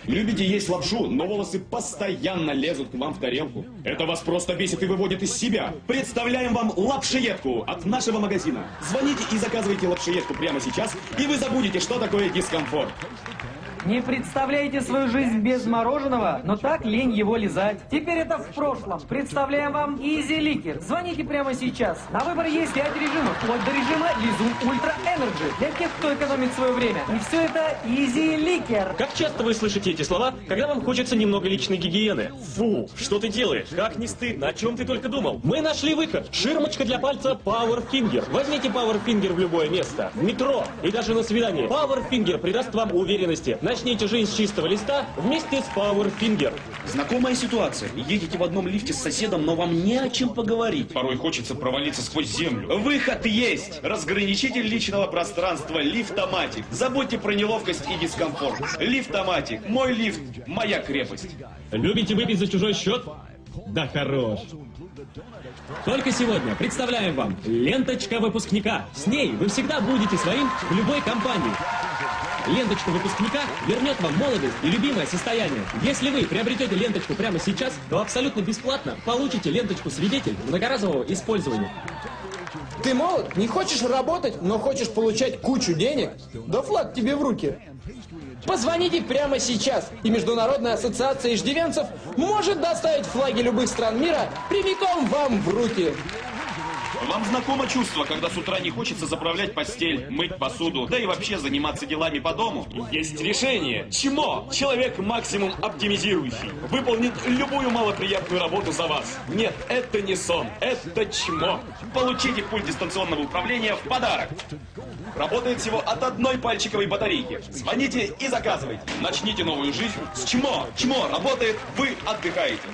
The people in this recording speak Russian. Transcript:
Любите есть лапшу, но волосы постоянно лезут к вам в тарелку? Это вас просто бесит и выводит из себя. Представляем вам лапшиедку от нашего магазина. Звоните и заказывайте лапшиедку прямо сейчас, и вы забудете, что такое дискомфорт. Не представляете свою жизнь без мороженого, но так лень его лизать. Теперь это в прошлом. Представляем вам Easy Licker. Звоните прямо сейчас. На выбор есть 5 режимов, вплоть до режима Лизун Ультра Energy. Для тех, кто экономит свое время. И все это Easy Licker. Как часто вы слышите эти слова, когда вам хочется немного личной гигиены? Фу, что ты делаешь? Как не стыдно? О чем ты только думал? Мы нашли выход. Ширмочка для пальца Power Finger. Возьмите Power Finger в любое место. В метро и даже на свидании. Power Finger придаст вам уверенности. Начните жизнь с чистого листа вместе с Power Finger. Знакомая ситуация. Едете в одном лифте с соседом, но вам не о чем поговорить. Порой хочется провалиться сквозь землю. Выход есть! Разграничитель личного пространства Лифтоматик. Забудьте про неловкость и дискомфорт. Лифтоматик. Мой лифт, моя крепость. Любите выпить за чужой счет? Да хорош. Только сегодня представляем вам ленточка выпускника. С ней вы всегда будете своим в любой компании. Ленточка выпускника вернет вам молодость и любимое состояние. Если вы приобретете ленточку прямо сейчас, то абсолютно бесплатно получите ленточку свидетель многоразового использования. Ты молод, не хочешь работать, но хочешь получать кучу денег? Да флаг тебе в руки. Позвоните прямо сейчас, и Международная ассоциация иждивенцев может доставить флаги любых стран мира прямиком вам в руки. Вам знакомо чувство, когда с утра не хочется заправлять постель, мыть посуду, да и вообще заниматься делами по дому? Есть решение. ЧМО. Человек максимум оптимизирующий. Выполнит любую малоприятную работу за вас. Нет, это не сон. Это ЧМО. Получите пульт дистанционного управления в подарок. Работает всего от одной пальчиковой батарейки. Звоните и заказывайте. Начните новую жизнь с ЧМО. ЧМО работает, вы отдыхаете.